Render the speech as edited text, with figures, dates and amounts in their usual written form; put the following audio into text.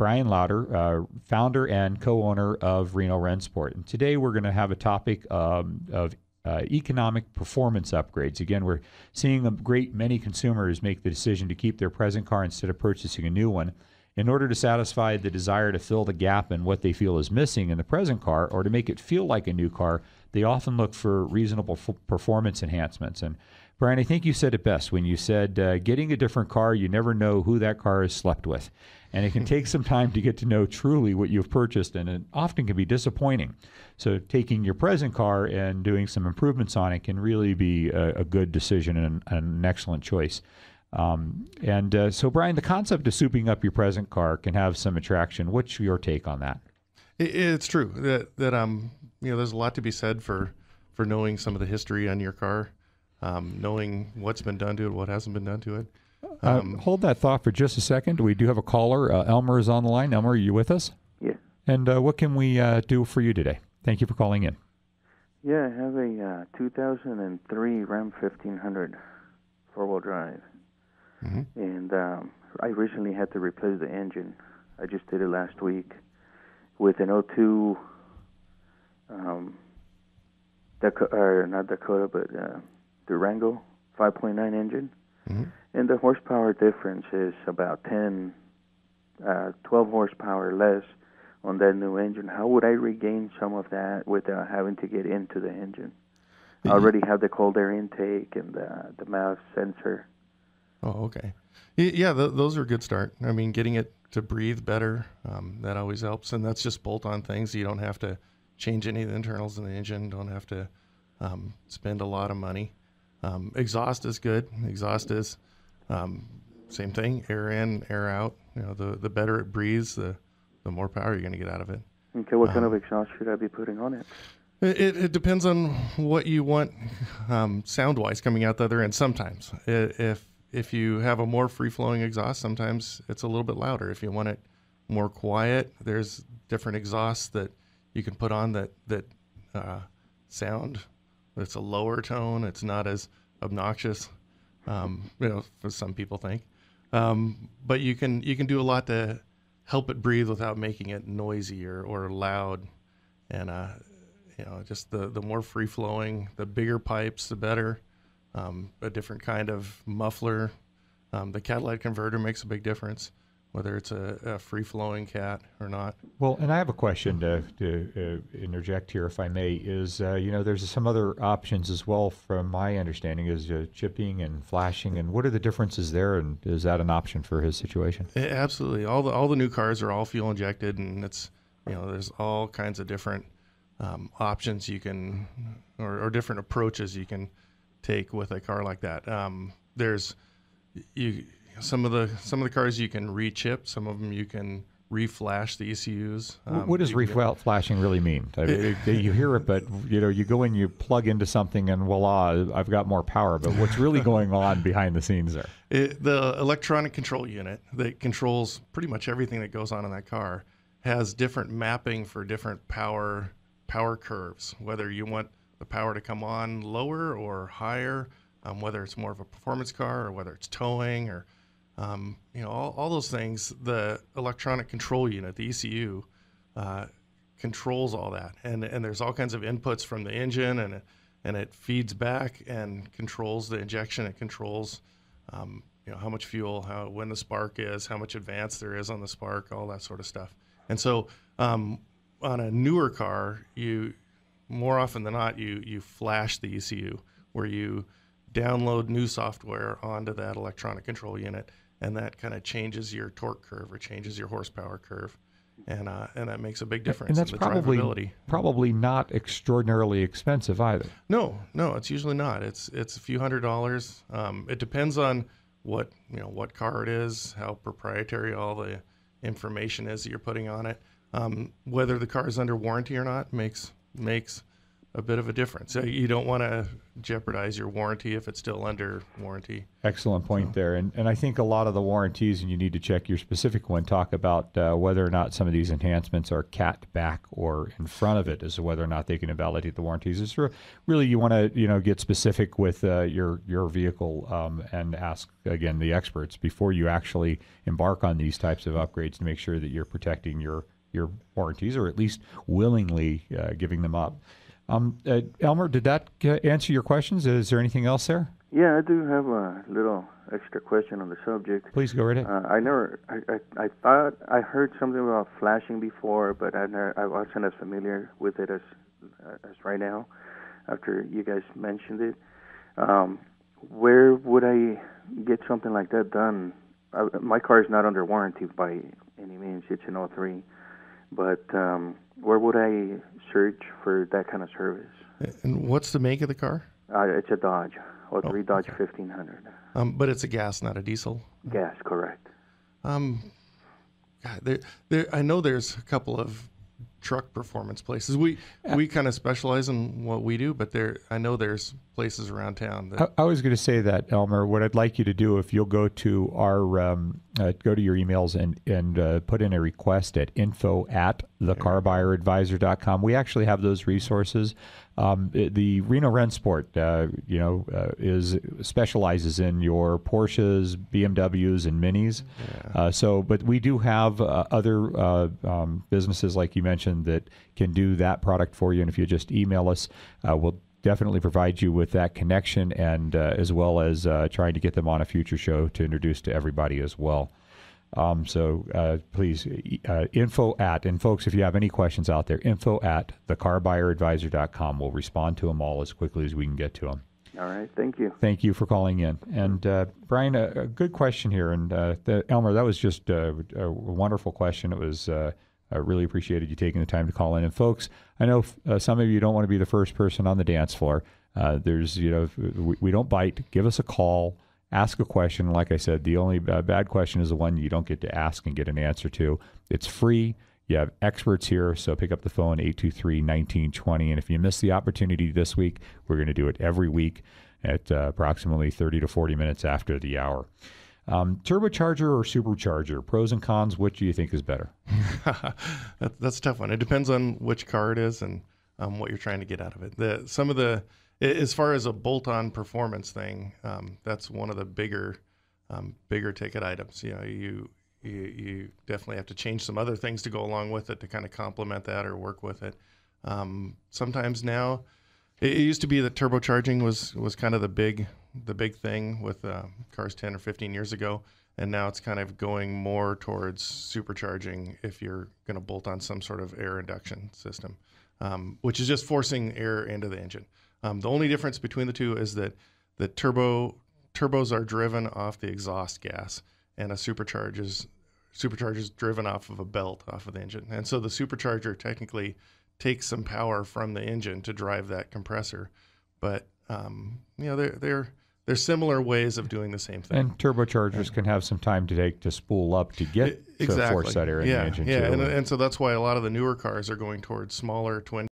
Brian Lauder, founder and co-owner of Reno Rennsport. And today we're going to have a topic of economic performance upgrades. Again, we're seeing a great many consumers make the decision to keep their present car instead of purchasing a new one in order to satisfy the desire to fill the gap in what they feel is missing in the present car, or to make it feel like a new car. They often look for reasonable performance enhancements. And Brian, I think you said it best when you said getting a different car, you never know who that car has slept with. And it can take some time to get to know truly what you've purchased, and it often can be disappointing. So taking your present car and doing some improvements on it can really be a good decision and an excellent choice. So Brian, the concept of souping up your present car can have some attraction. What's your take on that? It's true that there's a lot to be said for knowing some of the history on your car, knowing what's been done to it, what hasn't been done to it. Hold that thought for just a second. We do have a caller. Elmer is on the line. Elmer, are you with us? Yeah. And what can we do for you today? Thank you for calling in. Yeah, I have a 2003 Ram 1500 four-wheel drive. Mm-hmm. And I recently had to replace the engine. I just did it last week with an 02, not Dakota, but Durango 5.9 engine. Mm-hmm. And the horsepower difference is about 12 horsepower less on that new engine. How would I regain some of that without having to get into the engine? I already have the cold air intake and the mouse sensor. Oh, okay. Yeah, those are a good start. I mean, getting it to breathe better, that always helps. And that's just bolt-on things. You don't have to change any of the internals in the engine. Don't have to spend a lot of money. Exhaust is good. Exhaust is same thing. Air in, air out. The better it breathes, the more power you're going to get out of it. Okay, what kind of exhaust should I be putting on it? It depends on what you want sound-wise coming out the other end. Sometimes, if you have a more free-flowing exhaust, sometimes it's a little bit louder. If you want it more quiet, there's different exhausts that you can put on that sound. It's a lower tone. It's not as obnoxious, for some people think. But you can do a lot to help it breathe without making it noisy or loud. And just the more free-flowing, the bigger pipes, the better. A different kind of muffler. The catalytic converter makes a big difference, whether it's a free-flowing cat or not. Well, and I have a question to interject here, if I may, is, there's some other options as well, from my understanding, is chipping and flashing. And what are the differences there, and is that an option for his situation? Absolutely. All the new cars are all fuel injected, and it's, there's all kinds of different options you can, or different approaches you can take with a car like that. There's some of the cars you can re-chip, some of them you can re-flash the ECUs. What does re-flashing really mean? I mean, you hear it, but you go in, you plug into something, and voila, I've got more power. But what's really going on behind the scenes there? The electronic control unit that controls pretty much everything that goes on in that car has different mapping for different power curves, whether you want the power to come on lower or higher, whether it's more of a performance car or whether it's towing or, all those things. The electronic control unit, the ECU, controls all that. And there's all kinds of inputs from the engine, and it feeds back and controls the injection. It controls, how much fuel, when the spark is, how much advance there is on the spark, all that sort of stuff. And so on a newer car, more often than not, you flash the ECU, where you download new software onto that electronic control unit, and that kind of changes your torque curve or changes your horsepower curve, and that makes a big difference. And that's in the drivability. probably not extraordinarily expensive either. No, it's usually not. It's a few $100s. It depends on what car it is, how proprietary all the information is that you're putting on it. Whether the car is under warranty or not makes a bit of a difference. So you don't want to jeopardize your warranty if it's still under warranty. Excellent point there. And I think a lot of the warranties, and you need to check your specific one, talk about whether or not some of these enhancements are cat back or in front of it, as to whether or not they can invalidate the warranties. It's really, you want to get specific with your vehicle and ask, again, the experts before you actually embark on these types of upgrades to make sure that you're protecting your warranties, or at least willingly giving them up. Elmer, did that answer your questions? Is there anything else there? Yeah, I do have a little extra question on the subject. Please go right ahead. I thought I heard something about flashing before, but I wasn't as familiar with it as right now. After you guys mentioned it, where would I get something like that done? My car is not under warranty by any means. It's an 03, but where would I search for that kind of service? And what's the make of the car? It's a Dodge, 03 Dodge 1500. But it's a gas, not a diesel. Gas, correct. God, I know there's a couple of truck performance places. We kind of specialize in what we do, but I know there's places around town that I was going to say that, Elmer. What I'd like you to do, if you'll go to our go to your emails and put in a request at info@thecarbuyerinvestor.com. We actually have those resources. The Reno Rennsport, specializes in your Porsches, BMWs, and Minis. Yeah. But we do have other businesses, like you mentioned, that can do that product for you. And if you just email us, we'll definitely provide you with that connection, and as well as trying to get them on a future show to introduce to everybody as well. Please, and folks, if you have any questions out there, info@thecarbuyerinvestor.com. We'll respond to them all as quickly as we can get to them. All right, thank you. Thank you for calling in. And Brian, a good question here. And Elmer, that was just a wonderful question. It was I really appreciated you taking the time to call in. And folks, I know some of you don't want to be the first person on the dance floor. We don't bite. Give us a call. Ask a question. Like I said, the only bad question is the one you don't get to ask and get an answer to. It's free. You have experts here, so pick up the phone, 823-1920. And if you miss the opportunity this week, we're going to do it every week at approximately 30 to 40 minutes after the hour. Turbocharger or supercharger? Pros and cons, which do you think is better? That's a tough one. It depends on which car it is and what you're trying to get out of it. As far as a bolt-on performance thing, that's one of the bigger ticket items. You definitely have to change some other things to go along with it to kind of complement that or work with it. Sometimes now, it used to be that turbocharging was kind of the big thing with cars 10 or 15 years ago, and now it's kind of going more towards supercharging if you're going to bolt on some sort of air induction system, which is just forcing air into the engine. The only difference between the two is that the turbos are driven off the exhaust gas, and a supercharger is driven off of a belt off of the engine. And so the supercharger technically takes some power from the engine to drive that compressor, but they're similar ways of doing the same thing. And turbochargers can have some time to take to spool up to get to force that air in the engine too. And so that's why a lot of the newer cars are going towards smaller twin